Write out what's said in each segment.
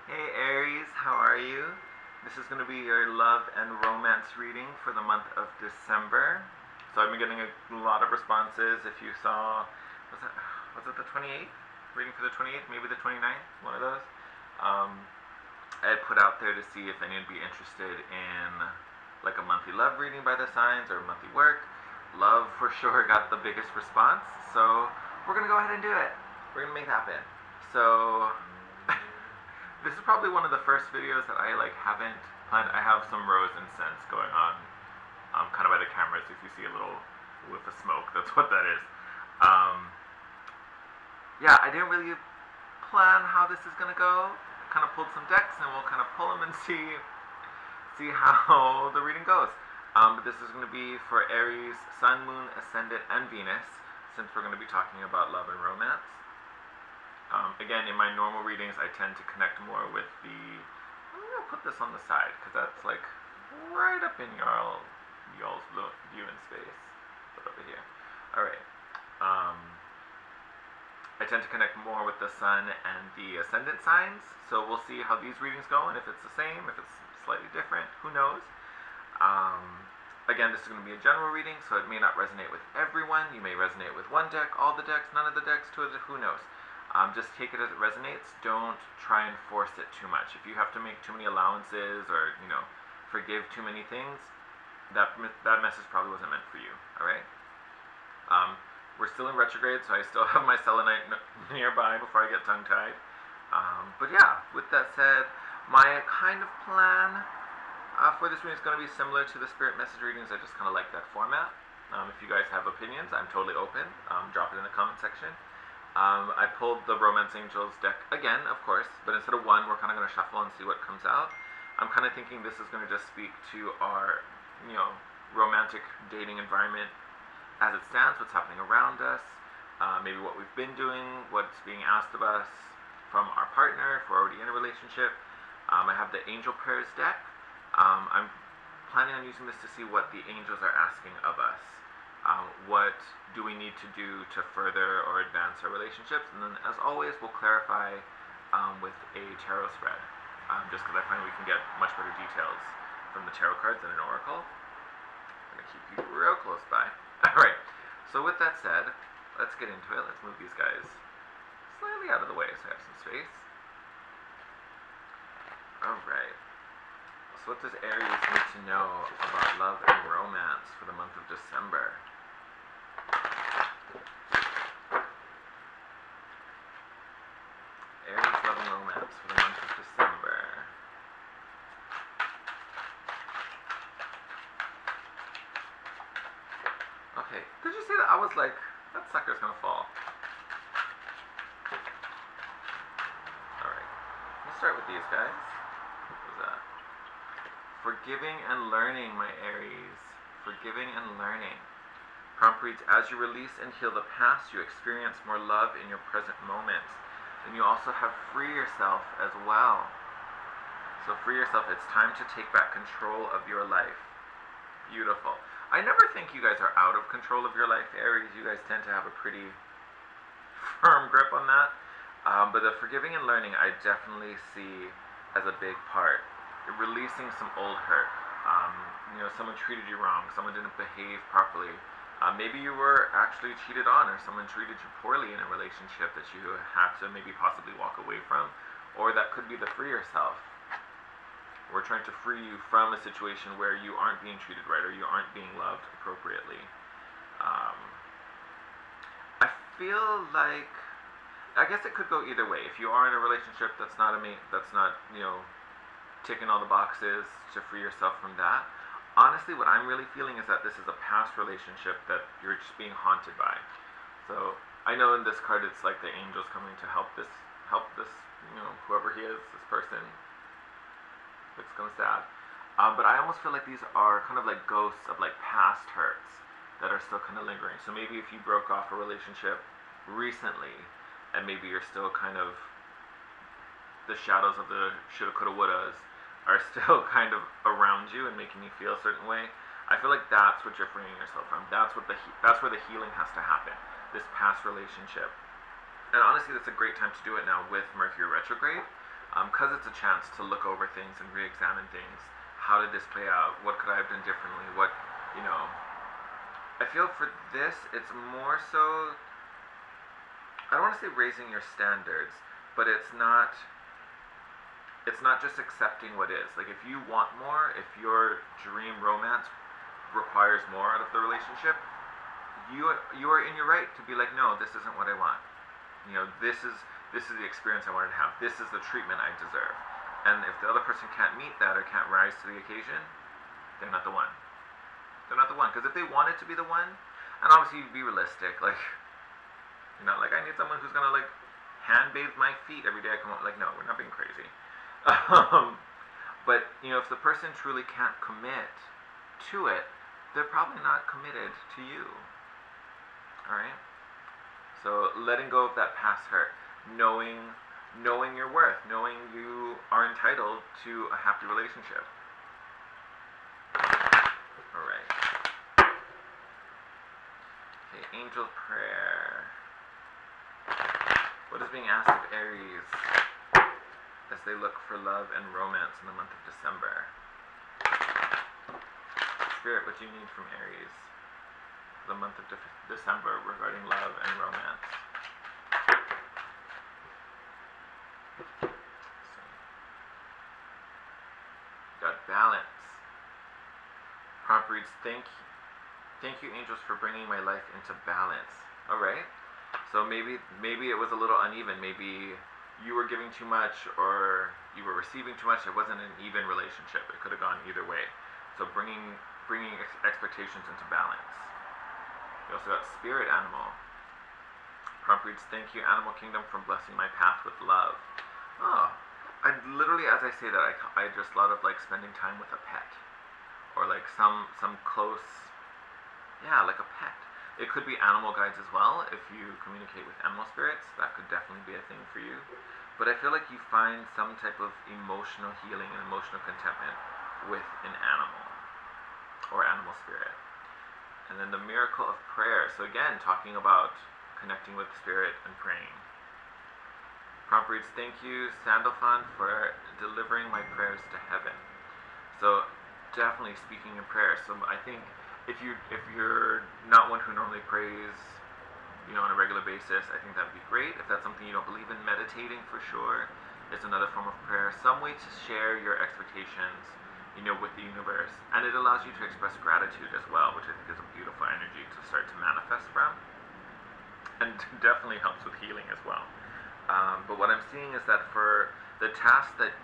Hey Aries, how are you? This is going to be your love and romance reading for the month of December. So I've been getting a lot of responses. If you saw, was it, was it the 28th? Reading for the 28th, maybe the 29th, one of those. Um, I had put out there to see if any would be interested in like a monthly love reading by the signs or monthly work. Love for sure got the biggest response, so we're going to go ahead and do it. We're going to make it happen. So this is probably one of the first videos that I like haven't planned. I have some rose incense going on, kind of by the cameras. If you see a little whiff of smoke, that's what that is. Um, yeah, I didn't really plan how this is gonna go. I kind of pulled some decks, and we'll kind of pull them and see how the reading goes. But this is going to be for Aries, Sun, Moon, Ascendant, and Venus, since we're going to be talking about love and romance. Again, in my normal readings, I tend to connect more with the. I'm gonna put this on the side because that's like right up in y'all's viewing space. Put over here. All right. Um, I tend to connect more with the sun and the ascendant signs, so we'll see how these readings go, and if it's the same, if it's slightly different, who knows. Um, Again, this is going to be a general reading, so it may not resonate with everyone. You may resonate with one deck, all the decks, none of the decks, two of the, who knows. Just take it as it resonates. Don't try and force it too much. If you have to make too many allowances or, forgive too many things, that message probably wasn't meant for you, all right? We're still in retrograde, so I still have my selenite nearby before I get tongue-tied. But yeah, with that said, my kind of plan for this reading is going to be similar to the spirit message readings. I just kind of like that format. If you guys have opinions, I'm totally open. Drop it in the comment section. I pulled the Romance Angels deck again, of course, but instead of one, we're kind of going to shuffle and see what comes out. I'm kind of thinking this is going to just speak to our, romantic dating environment as it stands, what's happening around us, maybe what we've been doing, what's being asked of us from our partner if we're already in a relationship. I have the Angel Pairs deck. I'm planning on using this to see what the angels are asking of us. What do we need to do to further or advance our relationships? And then, as always, we'll clarify with a tarot spread, just because I find we can get much better details from the tarot cards than an oracle. I'm going to keep you real close by. Alright, so with that said, let's get into it. Let's move these guys slightly out of the way so I have some space. Alright. So what does Aries need to know about love and romance for the month of December? Aries, love and romance for the month of December. Okay, did you see that? I was like, that sucker's gonna fall. Alright, let's start with these guys. What was that? Forgiving and learning, my Aries. Forgiving and learning. Prompt reads, as you release and heal the past, you experience more love in your present moments. And you also have free yourself as well. So free yourself. It's time to take back control of your life. Beautiful. I never think you guys are out of control of your life, Aries. You guys tend to have a pretty firm grip on that. But the forgiving and learning, I definitely see as a big part. Releasing some old hurt. Someone treated you wrong, someone didn't behave properly. Maybe you were actually cheated on, or someone treated you poorly in a relationship that you had to maybe possibly walk away from, or that could be the free yourself. We're trying to free you from a situation where you aren't being treated right, or you aren't being loved appropriately. I feel like, I guess it could go either way. If you are in a relationship that's not ticking all the boxes to free yourself from that. Honestly, what I'm really feeling is that this is a past relationship that you're just being haunted by. So I know in this card it's like the angels coming to help this, whoever he is, this person. Looks kind of sad. But I almost feel like these are kind of like ghosts of like past hurts that are still kind of lingering. So maybe if you broke off a relationship recently, and maybe you're still kind of the shadows of the shoulda, coulda, wouldas are still kind of around you and making you feel a certain way. I feel like that's what you're freeing yourself from. That's where the healing has to happen. This past relationship, and honestly, that's a great time to do it now with Mercury retrograde. because it's a chance to look over things and re-examine things. How did this play out? What could I have done differently? What, you know, I feel for this, it's more so, I don't want to say raising your standards, but it's not just accepting what is. Like, if you want more, if your dream romance requires more out of the relationship, you are in your right to be like, no, this isn't what I want. You know, this is the experience I wanted to have. This is the treatment I deserve. And if the other person can't meet that or can't rise to the occasion, they're not the one. They're not the one. Because if they wanted to be the one, and obviously you'd be realistic, like, you're not like, I need someone who's gonna like hand bathe my feet every day I come home. Like, no, we're not being crazy. But you know, if the person truly can't commit to it, they're probably not committed to you. All right. So letting go of that past hurt, knowing your worth, knowing you are entitled to a happy relationship. All right. Okay, angel prayer. What is being asked of Aries as they look for love and romance in the month of December? Spirit, what do you need from Aries for the month of December regarding love and romance? Got balance. Prompt reads, thank you angels for bringing my life into balance. All right. So maybe it was a little uneven. Maybe you were giving too much or you were receiving too much. It wasn't an even relationship. It could have gone either way. So bringing expectations into balance. We also got spirit animal. Prompt reads, thank you animal kingdom for blessing my path with love. Oh, I literally, as I say that, I just thought of like spending time with a pet, or like some close, yeah, like a pet. It could be animal guides as well. If you communicate with animal spirits, that could definitely be a thing for you. But I feel like you find some type of emotional healing and emotional contentment with an animal or animal spirit. And then the miracle of prayer. So again, talking about connecting with spirit and praying. Prompt reads, thank you, Sandalphon, for delivering my prayers to heaven. So definitely speaking in prayer. So I think if you're not one who normally prays, you know, on a regular basis, I think that'd be great. If that's something you don't believe in, meditating for sure is another form of prayer. Some way to share your expectations, you know, with the universe. And it allows you to express gratitude as well, which I think is a beautiful energy to start to manifest from. And definitely helps with healing as well. But what I'm seeing is that for the task that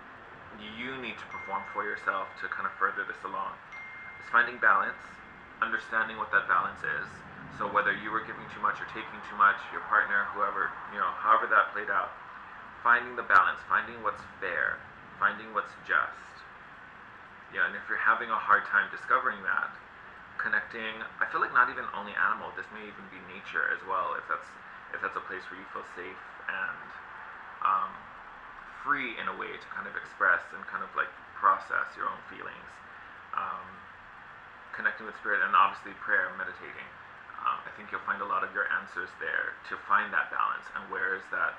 you need to perform for yourself to kind of further this along is finding balance, understanding what that balance is. So whether you were giving too much or taking too much, your partner, whoever, you know, however that played out, finding the balance, finding what's fair, finding what's just. Yeah, and if you're having a hard time discovering that, connecting, I feel like not even only animal, this may even be nature as well, if that's a place where you feel safe and free in a way to kind of express and kind of like process your own feelings. Connecting with spirit and obviously prayer, meditating. I think you'll find a lot of your answers there to find that balance and where's that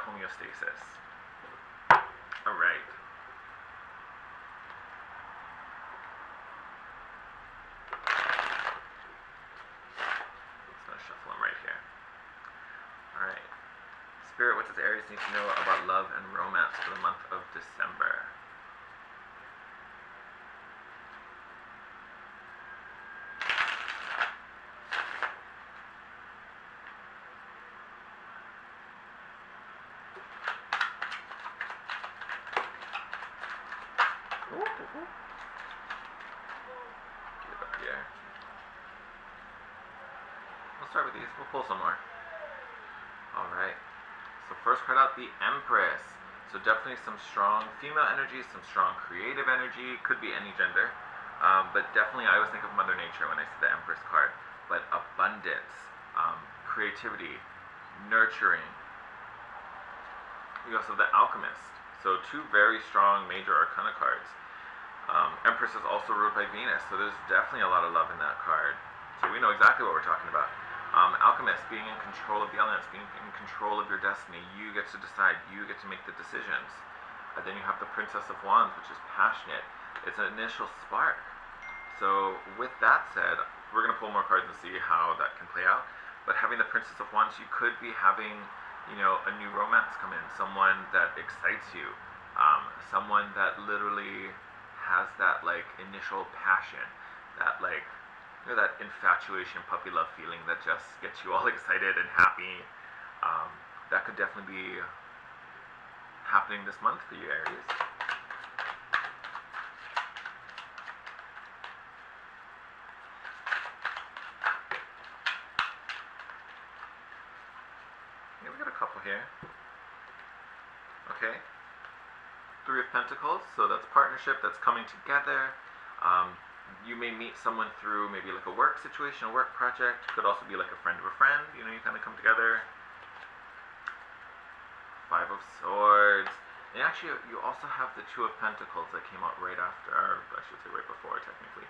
homeostasis. All right. Let's gonna shuffle them right here. All right. Spirit, what does Aries need to know about love and romance for the month of December? Get up here. We'll start with these. We'll pull some more. All right. So first card out, the Empress. So definitely some strong female energy, some strong creative energy. Could be any gender. But definitely I always think of Mother Nature when I see the Empress card. But abundance, creativity, nurturing. We also have the Alchemist. So two very strong major arcana cards. Empress is also ruled by Venus, so there's definitely a lot of love in that card. So we know exactly what we're talking about. Alchemist, being in control of the elements, being in control of your destiny. You get to decide. You get to make the decisions. And then you have the Princess of Wands, which is passionate. It's an initial spark. So with that said, we're going to pull more cards and see how that can play out. But having the Princess of Wands, you could be having, a new romance come in. Someone that excites you. Someone that literally has that, like, initial passion. That, like, that infatuation, puppy love feeling that just gets you all excited and happy. That could definitely be happening this month for you, Aries. Yeah, we got a couple here. Okay. Three of Pentacles, so that's partnership, that's coming together. You may meet someone through maybe like a work situation, a work project. Could also be like a friend of a friend. You kind of come together. Five of Swords. And actually, you also have the Two of Pentacles that came out right after, or I should say right before, technically.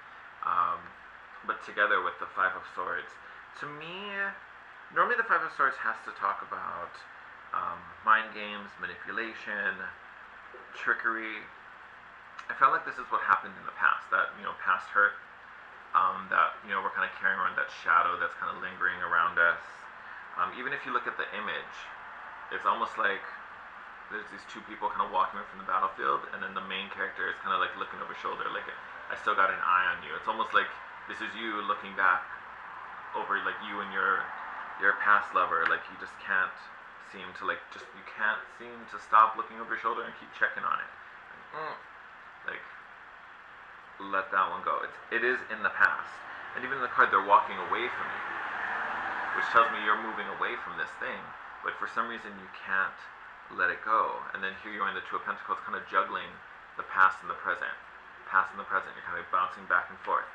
But together with the Five of Swords. To me, normally the Five of Swords has to talk about mind games, manipulation, trickery. I felt like this is what happened in the past, that, past hurt, that, we're kind of carrying around that shadow that's kind of lingering around us. Even if you look at the image, it's almost like there's these two people kind of walking away from the battlefield, and then the main character is kind of like looking over his shoulder, like, I still got an eye on you. It's almost like this is you looking back over, like, you and your past lover. Like, you just can't seem to, like, you can't seem to stop looking over your shoulder and keep checking on it. Like, let that one go. It is in the past. And even in the card, they're walking away from you, which tells me you're moving away from this thing, but for some reason you can't let it go. And then here you are in the Two of Pentacles, kind of juggling the past and the present. Past and the present, you're kind of bouncing back and forth,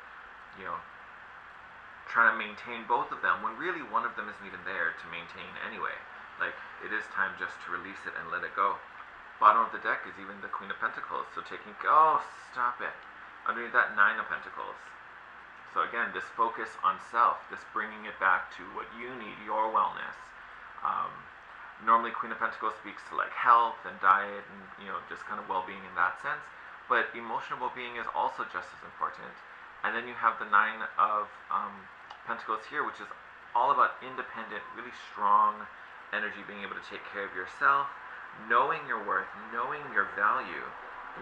trying to maintain both of them when really one of them isn't even there to maintain anyway. Like, it is time just to release it and let it go. Bottom of the deck is even the Queen of Pentacles, so stop it. Underneath that, Nine of Pentacles. So again, this focus on self, this bringing it back to what you need, your wellness. Normally Queen of Pentacles speaks to like health and diet and just kind of well-being in that sense, but emotional well-being is also just as important. And then you have the Nine of Pentacles here, which is all about independent, really strong energy, being able to take care of yourself, knowing your worth, knowing your value,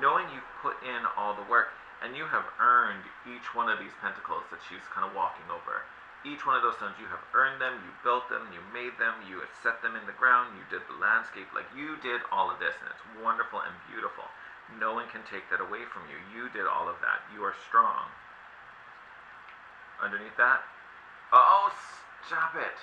knowing you've put in all the work, and you have earned each one of these pentacles that she's kind of walking over. Each one of those stones, you have earned them, you built them, you made them, you have set them in the ground, you did the landscape, like you did all of this, and it's wonderful and beautiful. No one can take that away from you. You did all of that. You are strong. Underneath that, stop it.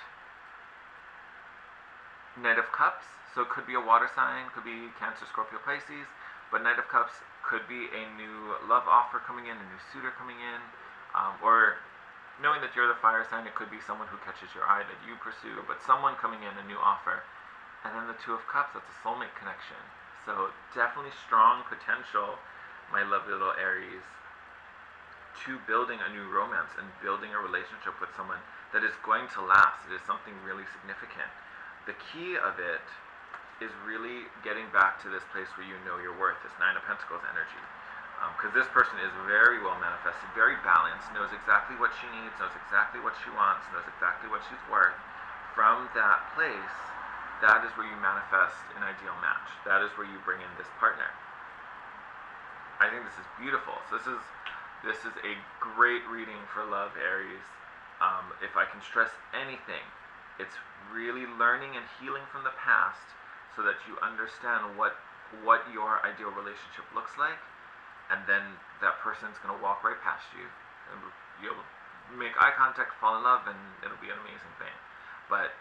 Knight of Cups, so it could be a water sign, could be Cancer, Scorpio, Pisces, but Knight of Cups could be a new love offer coming in, a new suitor coming in, or knowing that you're the fire sign, it could be someone who catches your eye that you pursue, but someone coming in, a new offer. And then the Two of Cups, that's a soulmate connection. So definitely strong potential, my lovely little Aries, to building a new romance and building a relationship with someone that is going to last. It is something really significant. The key of it is really getting back to this place where you know your worth, this Nine of Pentacles energy. Because this person is very well manifested, very balanced, knows exactly what she needs, knows exactly what she wants, knows exactly what she's worth. From that place, that is where you manifest an ideal match. That is where you bring in this partner. I think this is beautiful. So this is a great reading for love, Aries. If I can stress anything, it's really learning and healing from the past so that you understand what your ideal relationship looks like, and then that person's going to walk right past you, and you'll make eye contact, fall in love, and it'll be an amazing thing. But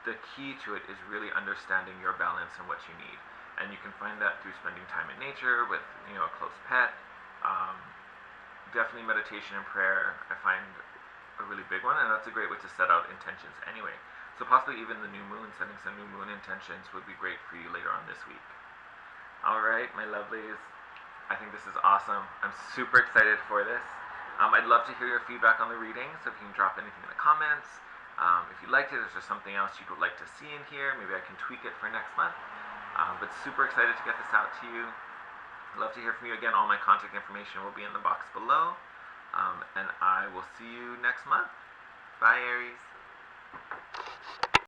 the key to it is really understanding your balance and what you need, and you can find that through spending time in nature with a close pet. Definitely meditation and prayer, I find a really big one, and that's a great way to set out intentions anyway. So possibly even the new moon, setting some new moon intentions would be great for you later on this week. Alright, my lovelies, I think this is awesome. I'm super excited for this. I'd love to hear your feedback on the reading, so if you can drop anything in the comments. If you liked it, is there something else you would like to see in here? Maybe I can tweak it for next month. But super excited to get this out to you. I'd love to hear from you again. All my contact information will be in the box below. And I will see you next month. Bye, Aries.